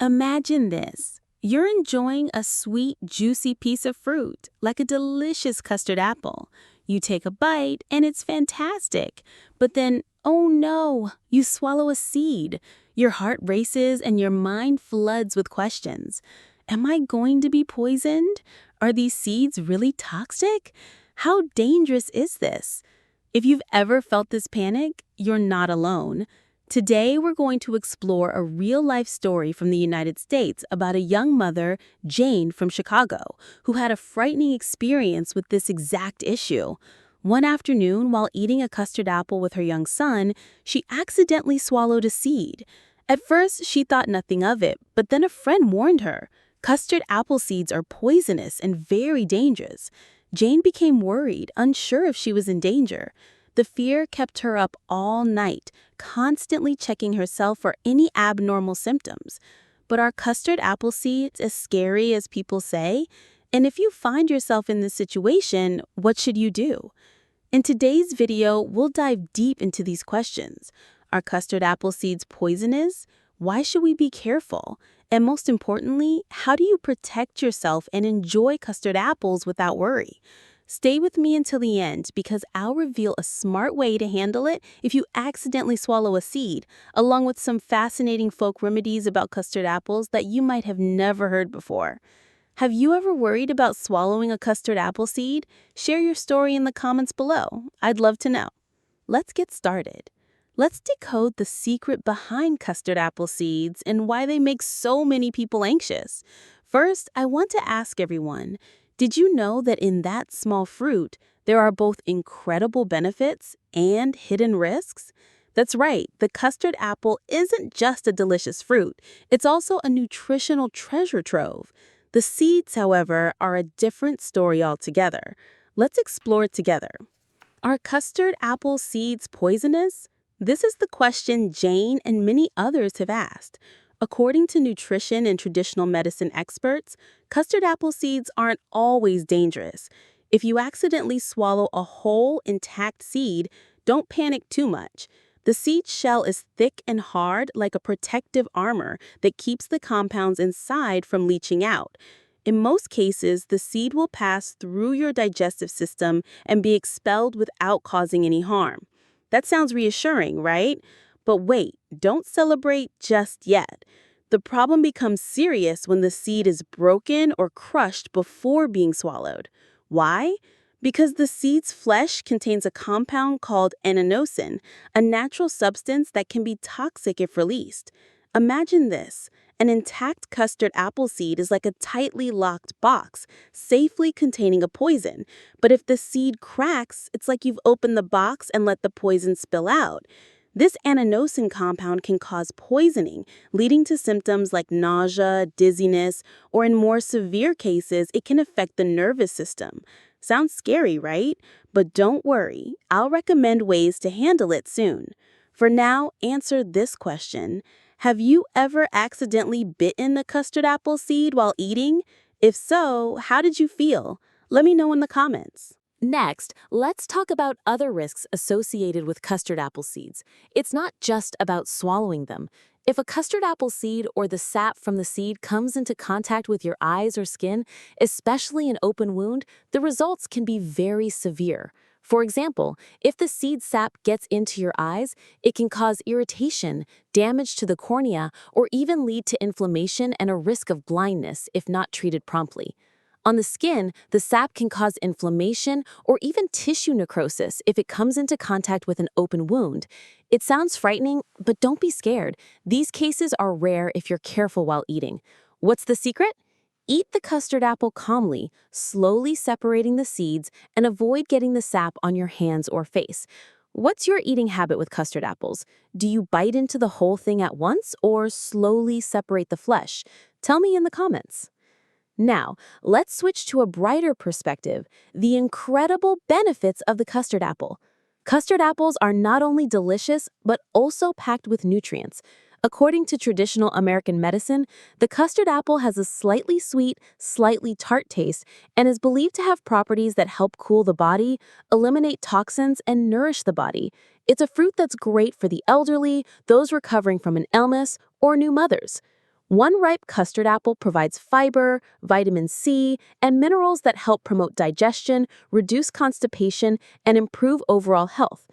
Imagine this. You're enjoying a sweet, juicy piece of fruit, like a delicious custard apple. You take a bite and it's fantastic. But then, oh no, you swallow a seed. Your heart races and your mind floods with questions. Am I going to be poisoned? Are these seeds really toxic? How dangerous is this? If you've ever felt this panic, you're not alone. Today, we're going to explore a real-life story from the United States about a young mother, Jane from Chicago, who had a frightening experience with this exact issue. One afternoon, while eating a custard apple with her young son, she accidentally swallowed a seed. At first, she thought nothing of it, but then a friend warned her. Custard apple seeds are poisonous and very dangerous. Jane became worried, unsure if she was in danger. The fear kept her up all night, constantly checking herself for any abnormal symptoms. But are custard apple seeds as scary as people say? And if you find yourself in this situation, what should you do? In today's video, we'll dive deep into these questions. Are custard apple seeds poisonous? Why should we be careful? And most importantly, how do you protect yourself and enjoy custard apples without worry? Stay with me until the end because I'll reveal a smart way to handle it if you accidentally swallow a seed, along with some fascinating folk remedies about custard apples that you might have never heard before. Have you ever worried about swallowing a custard apple seed? Share your story in the comments below. I'd love to know. Let's get started. Let's decode the secret behind custard apple seeds and why they make so many people anxious. First, I want to ask everyone, did you know that in that small fruit, there are both incredible benefits and hidden risks? That's right, the custard apple isn't just a delicious fruit, it's also a nutritional treasure trove. The seeds, however, are a different story altogether. Let's explore it together. Are custard apple seeds poisonous? This is the question Jane and many others have asked. According to nutrition and traditional medicine experts, custard apple seeds aren't always dangerous. If you accidentally swallow a whole, intact seed, don't panic too much. The seed shell is thick and hard like a protective armor that keeps the compounds inside from leaching out. In most cases, the seed will pass through your digestive system and be expelled without causing any harm. That sounds reassuring, right? But wait, don't celebrate just yet. The problem becomes serious when the seed is broken or crushed before being swallowed. Why? Because the seed's flesh contains a compound called annonacin, a natural substance that can be toxic if released. Imagine this. An intact custard apple seed is like a tightly locked box, safely containing a poison. But if the seed cracks, it's like you've opened the box and let the poison spill out. This annonacin compound can cause poisoning, leading to symptoms like nausea, dizziness, or in more severe cases, it can affect the nervous system. Sounds scary, right? But don't worry, I'll recommend ways to handle it soon. For now, answer this question. Have you ever accidentally bitten a custard apple seed while eating? If so, how did you feel? Let me know in the comments. Next, let's talk about other risks associated with custard apple seeds. It's not just about swallowing them. If a custard apple seed or the sap from the seed comes into contact with your eyes or skin, especially an open wound, the results can be very severe. For example, if the seed sap gets into your eyes, it can cause irritation, damage to the cornea, or even lead to inflammation and a risk of blindness if not treated promptly. On the skin, the sap can cause inflammation or even tissue necrosis if it comes into contact with an open wound. It sounds frightening, but don't be scared. These cases are rare if you're careful while eating. What's the secret? Eat the custard apple calmly, slowly separating the seeds, and avoid getting the sap on your hands or face. What's your eating habit with custard apples? Do you bite into the whole thing at once or slowly separate the flesh? Tell me in the comments. Now, let's switch to a brighter perspective, the incredible benefits of the custard apple. Custard apples are not only delicious, but also packed with nutrients. According to traditional American medicine, the custard apple has a slightly sweet, slightly tart taste and is believed to have properties that help cool the body, eliminate toxins, and nourish the body. It's a fruit that's great for the elderly, those recovering from an illness, or new mothers. One ripe custard apple provides fiber, vitamin C, and minerals that help promote digestion, reduce constipation, and improve overall health.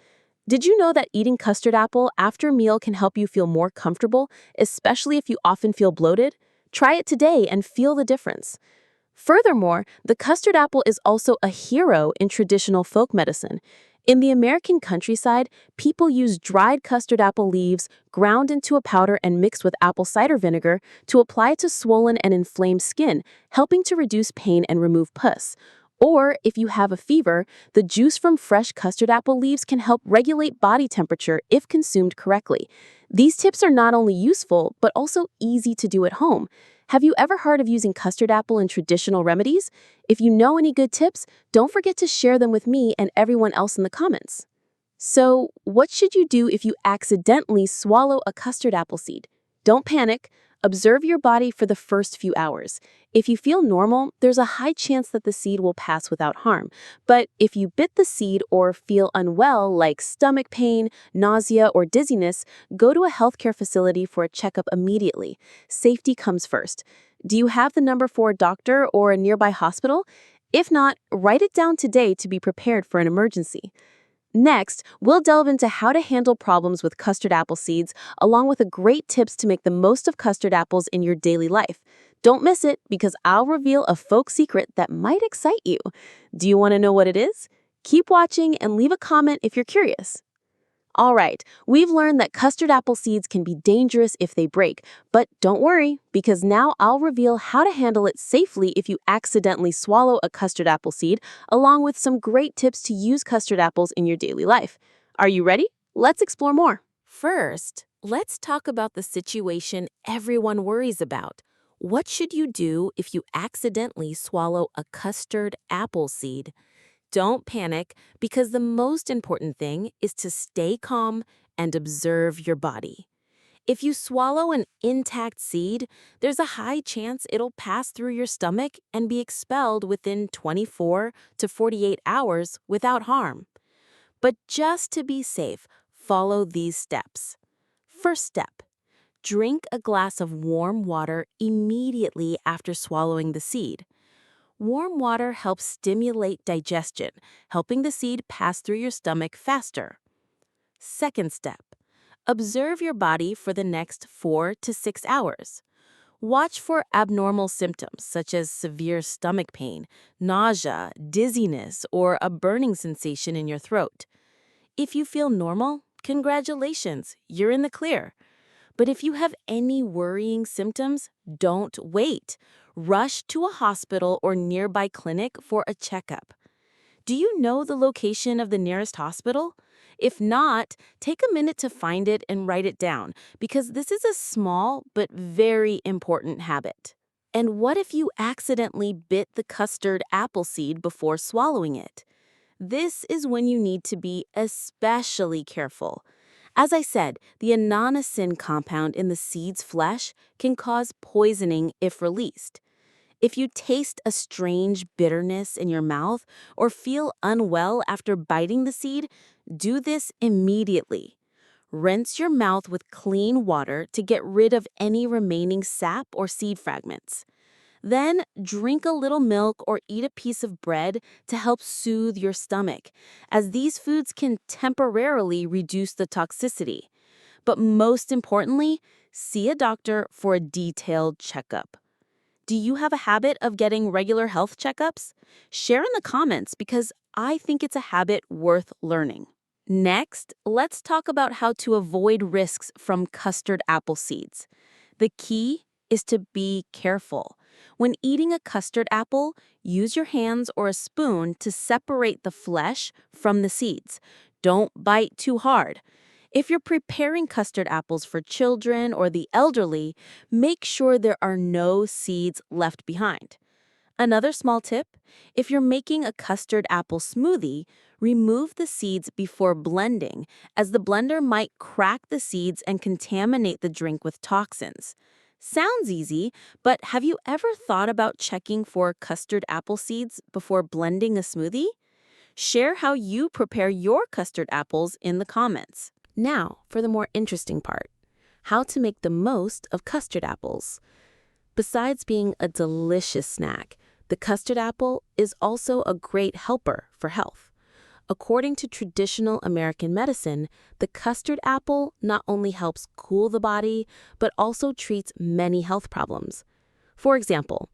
Did you know that eating custard apple after a meal can help you feel more comfortable, especially if you often feel bloated? Try it today and feel the difference. Furthermore, the custard apple is also a hero in traditional folk medicine. In the American countryside, people use dried custard apple leaves, ground into a powder and mixed with apple cider vinegar to apply to swollen and inflamed skin, helping to reduce pain and remove pus. Or, if you have a fever, the juice from fresh custard apple leaves can help regulate body temperature if consumed correctly. These tips are not only useful, but also easy to do at home. Have you ever heard of using custard apple in traditional remedies? If you know any good tips, don't forget to share them with me and everyone else in the comments. So, what should you do if you accidentally swallow a custard apple seed? Don't panic. Observe your body for the first few hours. If you feel normal, there's a high chance that the seed will pass without harm. But if you bit the seed or feel unwell, like stomach pain, nausea, or dizziness, go to a healthcare facility for a checkup immediately. Safety comes first. Do you have the number for a doctor or a nearby hospital? If not, write it down today to be prepared for an emergency. Next, we'll delve into how to handle problems with custard apple seeds, along with great tips to make the most of custard apples in your daily life. Don't miss it, because I'll reveal a folk secret that might excite you. Do you want to know what it is? Keep watching and leave a comment if you're curious. All right, we've learned that custard apple seeds can be dangerous if they break, but don't worry, because now I'll reveal how to handle it safely if you accidentally swallow a custard apple seed, along with some great tips to use custard apples in your daily life. Are you ready? Let's explore more. First, let's talk about the situation everyone worries about. What should you do if you accidentally swallow a custard apple seed? Don't panic, because the most important thing is to stay calm and observe your body. If you swallow an intact seed, there's a high chance it'll pass through your stomach and be expelled within 24 to 48 hours without harm. But just to be safe, follow these steps. First step, drink a glass of warm water immediately after swallowing the seed. Warm water helps stimulate digestion, helping the seed pass through your stomach faster. Second step, observe your body for the next 4 to 6 hours. Watch for abnormal symptoms such as severe stomach pain, nausea, dizziness, or a burning sensation in your throat. If you feel normal, congratulations, you're in the clear. But if you have any worrying symptoms, don't wait. Rush to a hospital or nearby clinic for a checkup. Do you know the location of the nearest hospital? If not, take a minute to find it and write it down, because this is a small but very important habit. And what if you accidentally bit the custard apple seed before swallowing it? This is when you need to be especially careful. As I said, the annonacin compound in the seed's flesh can cause poisoning if released. If you taste a strange bitterness in your mouth or feel unwell after biting the seed, do this immediately. Rinse your mouth with clean water to get rid of any remaining sap or seed fragments. Then, drink a little milk or eat a piece of bread to help soothe your stomach, as these foods can temporarily reduce the toxicity. But most importantly, see a doctor for a detailed checkup. Do you have a habit of getting regular health checkups? Share in the comments, because I think it's a habit worth learning. Next, let's talk about how to avoid risks from custard apple seeds. The key is to be careful. When eating a custard apple, use your hands or a spoon to separate the flesh from the seeds. Don't bite too hard. If you're preparing custard apples for children or the elderly, make sure there are no seeds left behind. Another small tip, if you're making a custard apple smoothie, remove the seeds before blending, as the blender might crack the seeds and contaminate the drink with toxins. Sounds easy, but have you ever thought about checking for custard apple seeds before blending a smoothie? Share how you prepare your custard apples in the comments. Now, for the more interesting part. how to make the most of custard apples. Besides being a delicious snack, the custard apple is also a great helper for health. According to traditional American medicine, the custard apple not only helps cool the body, but also treats many health problems. For example,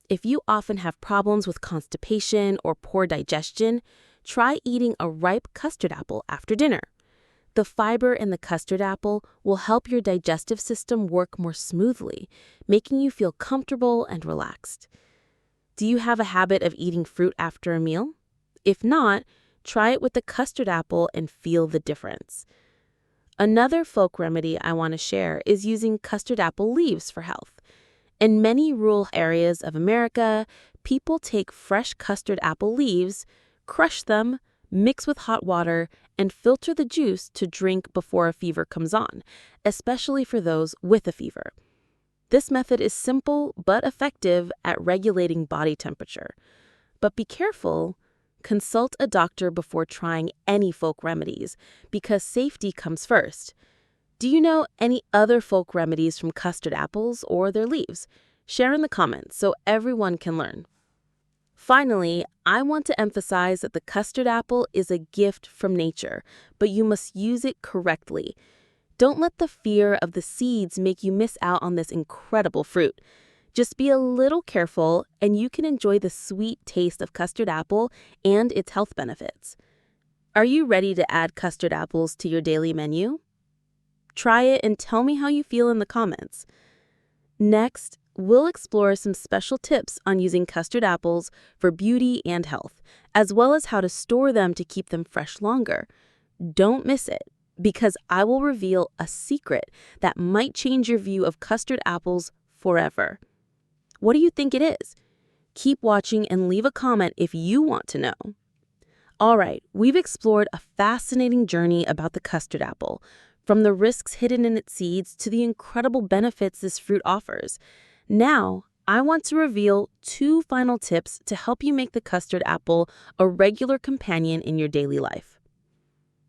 if you often have problems with constipation or poor digestion, try eating a ripe custard apple after dinner. The fiber in the custard apple will help your digestive system work more smoothly, making you feel comfortable and relaxed. Do you have a habit of eating fruit after a meal? If not, try it with the custard apple and feel the difference. Another folk remedy I want to share is using custard apple leaves for health. In many rural areas of America, people take fresh custard apple leaves, crush them, mix with hot water, and filter the juice to drink before a fever comes on, especially for those with a fever. This method is simple but effective at regulating body temperature. But be careful, consult a doctor before trying any folk remedies, because safety comes first. Do you know any other folk remedies from custard apples or their leaves? Share in the comments so everyone can learn. Finally, I want to emphasize that the custard apple is a gift from nature, but you must use it correctly. Don't let the fear of the seeds make you miss out on this incredible fruit. Just be a little careful, and you can enjoy the sweet taste of custard apple and its health benefits. Are you ready to add custard apples to your daily menu? Try it and tell me how you feel in the comments. Next, we'll explore some special tips on using custard apples for beauty and health, as well as how to store them to keep them fresh longer. Don't miss it, because I will reveal a secret that might change your view of custard apples forever. What do you think it is? Keep watching and leave a comment if you want to know. All right, we've explored a fascinating journey about the custard apple, from the risks hidden in its seeds to the incredible benefits this fruit offers. Now, I want to reveal 2 final tips to help you make the custard apple a regular companion in your daily life.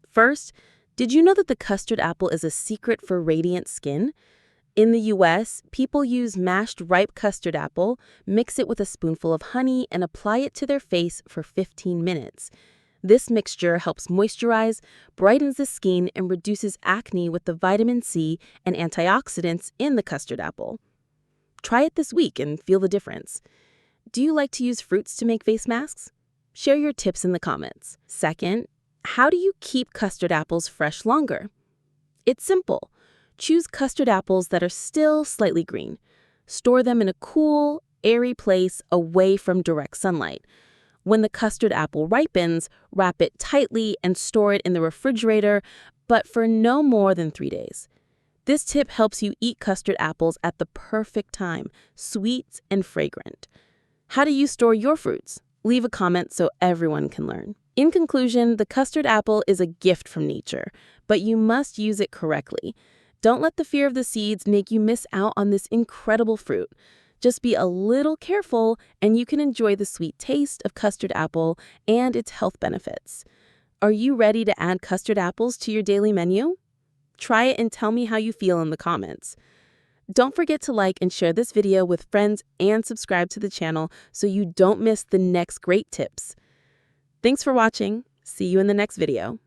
First, did you know that the custard apple is a secret for radiant skin? In the US, people use mashed ripe custard apple, mix it with a spoonful of honey, and apply it to their face for 15 minutes. This mixture helps moisturize, brightens the skin, and reduces acne with the vitamin C and antioxidants in the custard apple. Try it this week and feel the difference. Do you like to use fruits to make face masks? Share your tips in the comments. Second, how do you keep custard apples fresh longer? It's simple. Choose custard apples that are still slightly green. Store them in a cool, airy place away from direct sunlight. When the custard apple ripens, wrap it tightly and store it in the refrigerator, but for no more than 3 days. This tip helps you eat custard apples at the perfect time, sweet and fragrant. How do you store your fruits? Leave a comment so everyone can learn. In conclusion, the custard apple is a gift from nature, but you must use it correctly. Don't let the fear of the seeds make you miss out on this incredible fruit. Just be a little careful, and you can enjoy the sweet taste of custard apple and its health benefits. Are you ready to add custard apples to your daily menu? Try it and tell me how you feel in the comments. Don't forget to like and share this video with friends and subscribe to the channel so you don't miss the next great tips. Thanks for watching. See you in the next video.